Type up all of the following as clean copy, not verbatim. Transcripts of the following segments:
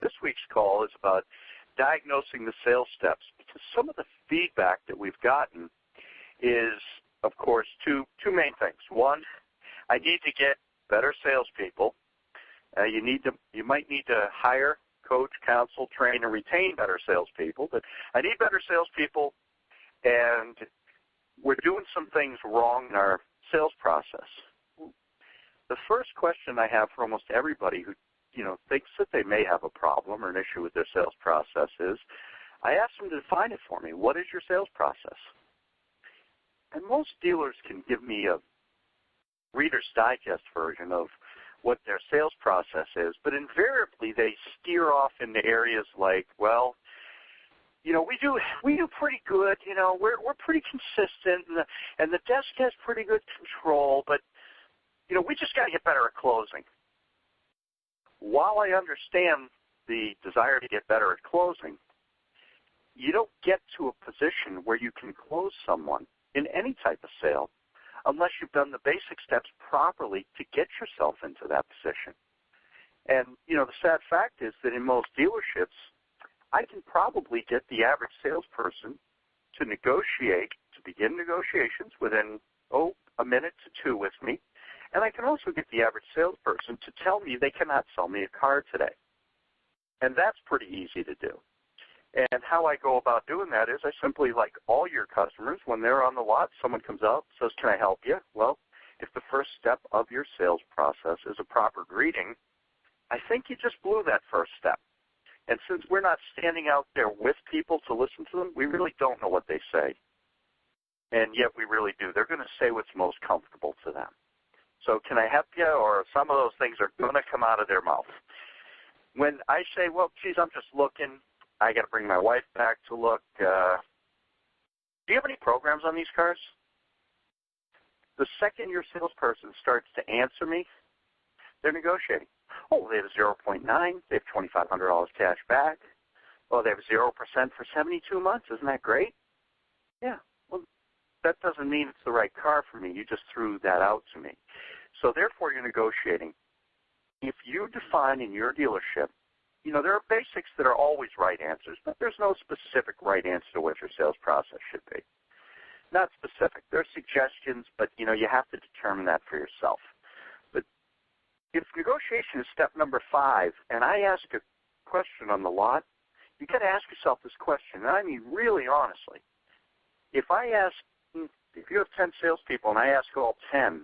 This week's call is about diagnosing the sales steps, because some of the feedback that we've gotten is, of course, two main things. One, I need to get better salespeople. You might need to hire, coach, counsel, train, and retain better salespeople, but I need better salespeople, and we're doing some things wrong in our sales process. The first question I have for almost everybody who thinks that they may have a problem or an issue with their sales process is, I ask them to define it for me. What is your sales process? And most dealers can give me a Reader's Digest version of what their sales process is, but invariably they steer off into areas like, well, we do pretty good. We're pretty consistent, and the desk has pretty good control, but we just got to get better at closing. While I understand the desire to get better at closing, you don't get to a position where you can close someone in any type of sale unless you've done the basic steps properly to get yourself into that position. And, the sad fact is that in most dealerships, I can probably get the average salesperson to begin negotiations within, a minute to two with me. And I can also get the average salesperson to tell me they cannot sell me a car today. And that's pretty easy to do. And how I go about doing that is I simply, like all your customers, when they're on the lot, someone comes up, says, can I help you? Well, if the first step of your sales process is a proper greeting, I think you just blew that first step. And since we're not standing out there with people to listen to them, we really don't know what they say. And yet we really do. They're going to say what's most comfortable to them. So can I help you? Or some of those things are going to come out of their mouth. When I say, well, geez, I'm just looking, I got to bring my wife back to look. Do you have any programs on these cars? The second your salesperson starts to answer me, they're negotiating. Oh, they have 0.9. They have $2,500 cash back. Oh, they have 0% for 72 months. Isn't that great? Yeah. Well, that doesn't mean it's the right car for me. You just threw that out to me. So therefore, you're negotiating. If you define in your dealership, there are basics that are always right answers, but there's no specific right answer to what your sales process should be. Not specific. There are suggestions, but, you have to determine that for yourself. But if negotiation is step number 5, and I ask a question on the lot, you got to ask yourself this question, and I mean really honestly. If you have 10 salespeople and I ask all 10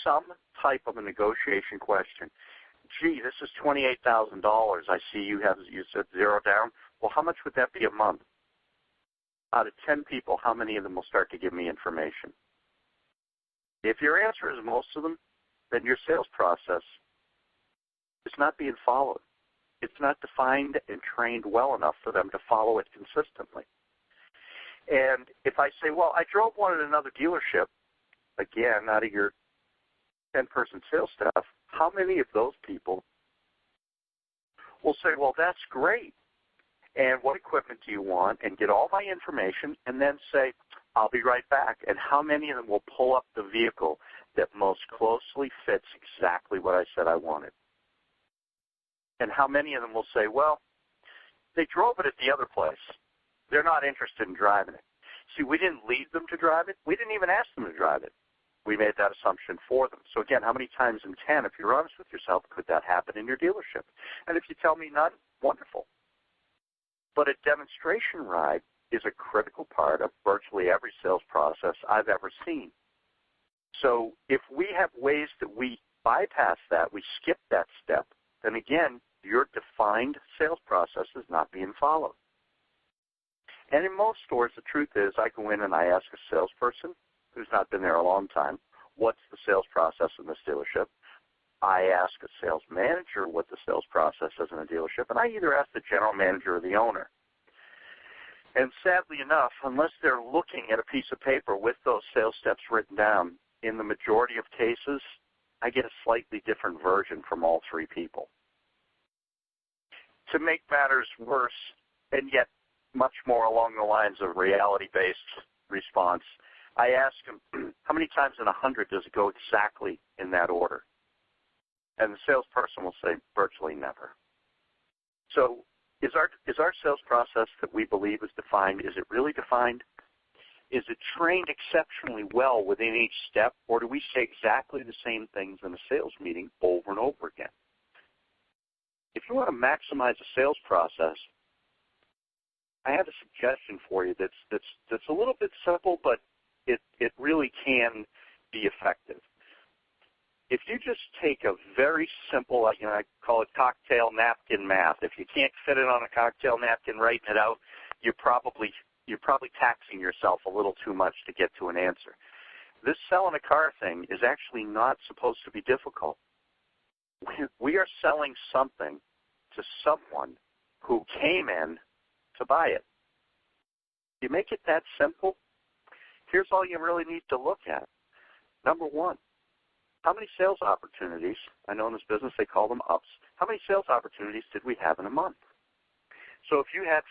some type of a negotiation question, gee, this is $28,000. I see you said 0 down. Well, how much would that be a month? Out of 10 people, how many of them will start to give me information? If your answer is most of them, then your sales process is not being followed. It's not defined and trained well enough for them to follow it consistently. And if I say, well, I drove one at another dealership, again, out of your 10-person sales staff, how many of those people will say, well, that's great, and what equipment do you want, and get all my information, and then say, I'll be right back. And how many of them will pull up the vehicle that most closely fits exactly what I said I wanted? And how many of them will say, well, they drove it at the other place. They're not interested in driving it. See, we didn't lead them to drive it. We didn't even ask them to drive it. We made that assumption for them. So again, how many times in 10, if you're honest with yourself, could that happen in your dealership? And if you tell me none, wonderful. But a demonstration ride is a critical part of virtually every sales process I've ever seen. So if we have ways that we bypass that, we skip that step, then again, your defined sales process is not being followed. And in most stores, the truth is I go in and I ask a salesperson who's not been there a long time, what's the sales process in this dealership? I ask a sales manager what the sales process is in a dealership, and I either ask the general manager or the owner. And sadly enough, unless they're looking at a piece of paper with those sales steps written down, in the majority of cases, I get a slightly different version from all 3 people. To make matters worse, and yet much more along the lines of reality-based response, I ask them, how many times in 100 does it go exactly in that order? And the salesperson will say, virtually never. So is our sales process that we believe is defined, is it really defined? Is it trained exceptionally well within each step, or do we say exactly the same things in a sales meeting over and over again? If you want to maximize a sales process, I have a suggestion for you that's a little bit simple, but it really can be effective. If you just take a very simple, I call it cocktail napkin math. If you can't fit it on a cocktail napkin, writing it out, you're probably taxing yourself a little too much to get to an answer. This selling a car thing is actually not supposed to be difficult. We are selling something to someone who came in to buy it. You make it that simple, here's all you really need to look at. Number one, how many sales opportunities, I know in this business they call them ups, how many sales opportunities did we have in a month? So if you had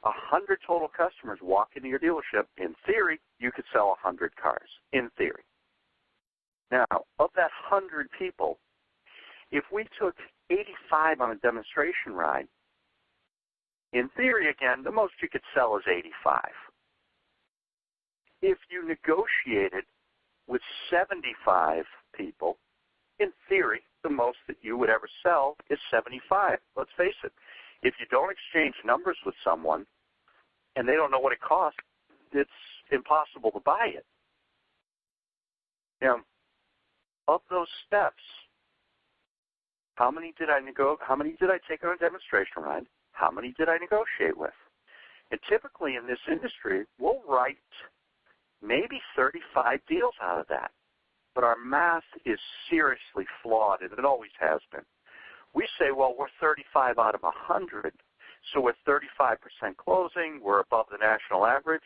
100 total customers walk into your dealership, in theory, you could sell 100 cars, in theory. Now, of that 100 people, if we took 85 on a demonstration ride, in theory, again, the most you could sell is 85. If you negotiated with 75 people, in theory, the most that you would ever sell is 75. Let's face it. If you don't exchange numbers with someone and they don't know what it costs, it's impossible to buy it. Now, of those steps, how many did I take on a demonstration ride? How many did I negotiate with? And typically in this industry, we'll write maybe 35 deals out of that. But our math is seriously flawed, and it always has been. We say, well, we're 35 out of 100, so we're 35% closing, we're above the national average,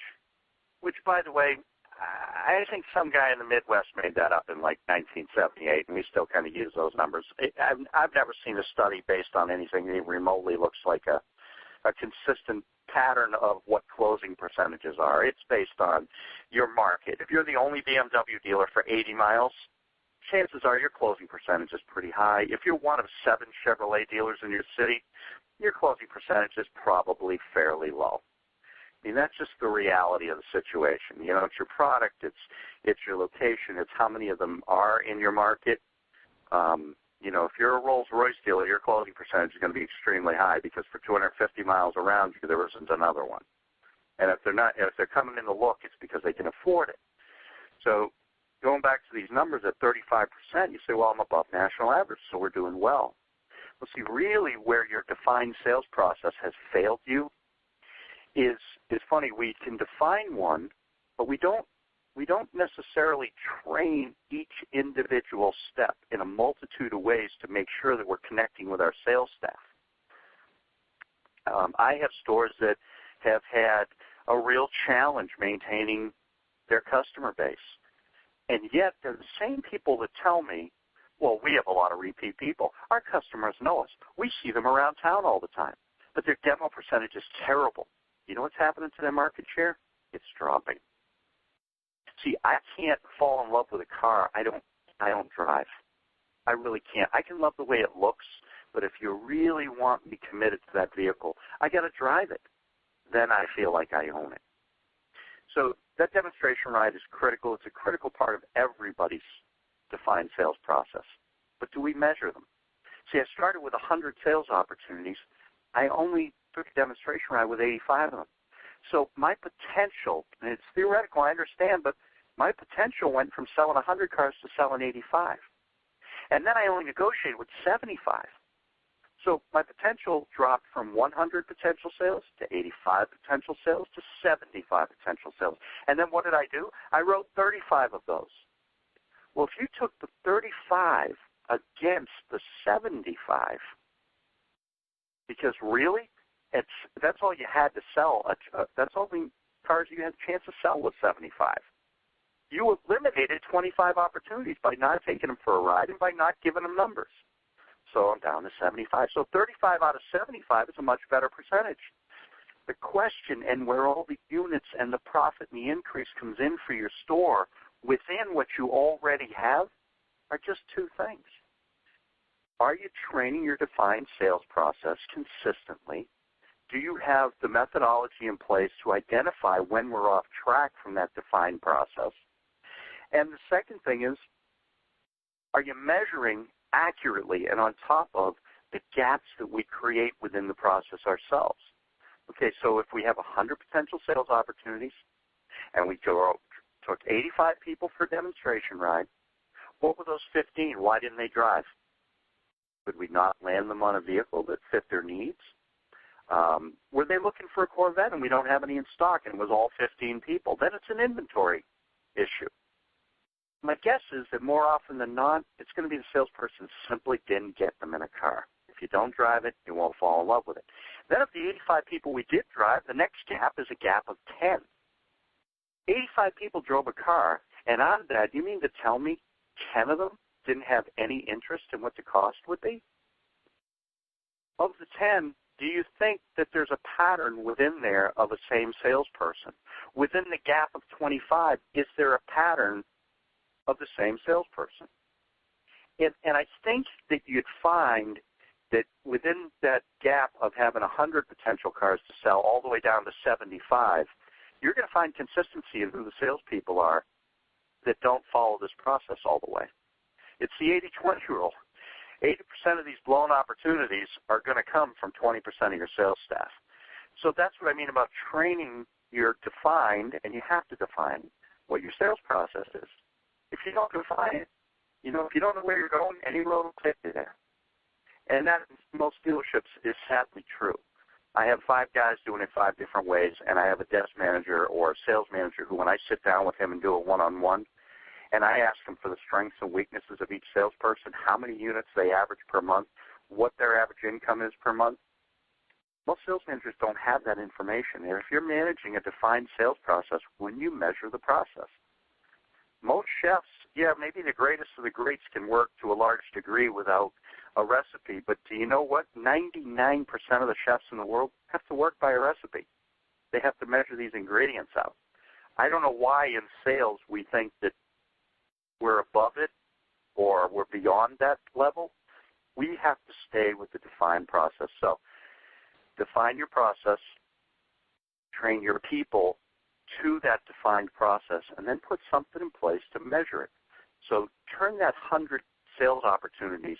which, by the way, I think some guy in the Midwest made that up in like 1978, and we still kind of use those numbers. I've never seen a study based on anything that remotely looks like a consistent pattern of what closing percentages are. It's based on your market. If you're the only BMW dealer for 80 miles, chances are your closing percentage is pretty high. If you're one of 7 Chevrolet dealers in your city, your closing percentage is probably fairly low. I mean, that's just the reality of the situation. You know, it's your product, it's your location, it's how many of them are in your market. You know, if you're a Rolls-Royce dealer, your closing percentage is going to be extremely high because for 250 miles around you, there isn't another one. And if they're coming in to look, it's because they can afford it. So going back to these numbers at 35%, you say, well, I'm above national average, so we're doing well. Well, see, really where your defined sales process has failed you is funny. We can define one, but we don't necessarily train each individual step in a multitude of ways to make sure that we're connecting with our sales staff. I have stores that have had a real challenge maintaining their customer base. And yet they're the same people that tell me, well, we have a lot of repeat people. Our customers know us. We see them around town all the time. But their demo percentage is terrible. You know what's happening to their market share? It's dropping. See, I can't fall in love with a car I don't drive. I really can't. I can love the way it looks, but if you really want me committed to that vehicle, I got to drive it. Then I feel like I own it. So that demonstration ride is critical. It's a critical part of everybody's defined sales process. But do we measure them? See, I started with 100 sales opportunities. I only took a demonstration ride with 85 of them. So my potential, and it's theoretical, I understand, but my potential went from selling 100 cars to selling 85. And then I only negotiated with 75. So my potential dropped from 100 potential sales to 85 potential sales to 75 potential sales. And then what did I do? I wrote 35 of those. Well, if you took the 35 against the 75, because really, that's all you had to sell. That's all the cars you had a chance to sell was 75. You eliminated 25 opportunities by not taking them for a ride and by not giving them numbers. So I'm down to 75. So 35 out of 75 is a much better percentage. The question and where all the units and the profit and the increase comes in for your store within what you already have are just two things. Are you training your defined sales process consistently? Do you have the methodology in place to identify when we're off track from that defined process? And the second thing is, are you measuring accurately and on top of the gaps that we create within the process ourselves? Okay, so if we have 100 potential sales opportunities and we took 85 people for a demonstration ride, what were those 15? Why didn't they drive? Could we not land them on a vehicle that fit their needs? Were they looking for a Corvette and we don't have any in stock and it was all 15 people? Then it's an inventory issue. My guess is that more often than not, it's going to be the salesperson simply didn't get them in a car. If you don't drive it, you won't fall in love with it. Then of the 85 people we did drive, the next gap is a gap of 10. 85 people drove a car, and out of that, you mean to tell me 10 of them didn't have any interest in what the cost would be? Of the 10, do you think that there's a pattern within there of a same salesperson? Within the gap of 25, is there a pattern of the same salesperson? And I think that you'd find that within that gap of having 100 potential cars to sell all the way down to 75, you're going to find consistency in who the salespeople are that don't follow this process all the way. It's the 80-20 rule. 80% of these blown opportunities are going to come from 20% of your sales staff. So that's what I mean about training your defined, and you have to define what your sales process is. If you don't define it, if you don't know where you're going, any road will take you there. And that, in most dealerships, is sadly true. I have 5 guys doing it 5 different ways, and I have a desk manager or a sales manager who, when I sit down with him and do a one-on-one, and I ask him for the strengths and weaknesses of each salesperson, how many units they average per month, what their average income is per month. Most sales managers don't have that information. And if you're managing a defined sales process, when you measure the process, most chefs, maybe the greatest of the greats can work to a large degree without a recipe, but do you know what? 99% of the chefs in the world have to work by a recipe. They have to measure these ingredients out. I don't know why in sales we think that we're above it or we're beyond that level. We have to stay with the defined process. So define your process, train your people to that defined process, and then put something in place to measure it. So turn that 100 sales opportunities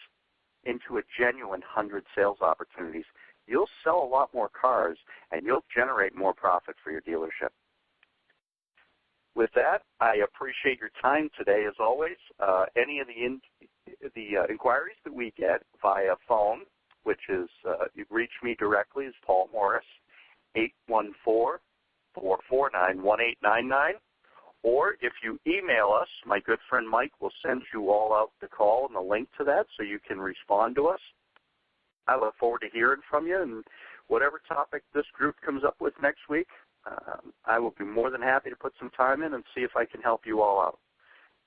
into a genuine 100 sales opportunities. You'll sell a lot more cars, and you'll generate more profit for your dealership. With that, I appreciate your time today, as always. Any of the inquiries that we get via phone, which is you reach me directly, is Paul Morris, 814-449-1899. Or if you email us, my good friend Mike will send you all out the call and the link to that so you can respond to us. I look forward to hearing from you, and whatever topic this group comes up with next week, I will be more than happy to put some time in and see if I can help you all out.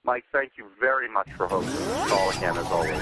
Mike, thank you very much for hosting this call again, as always.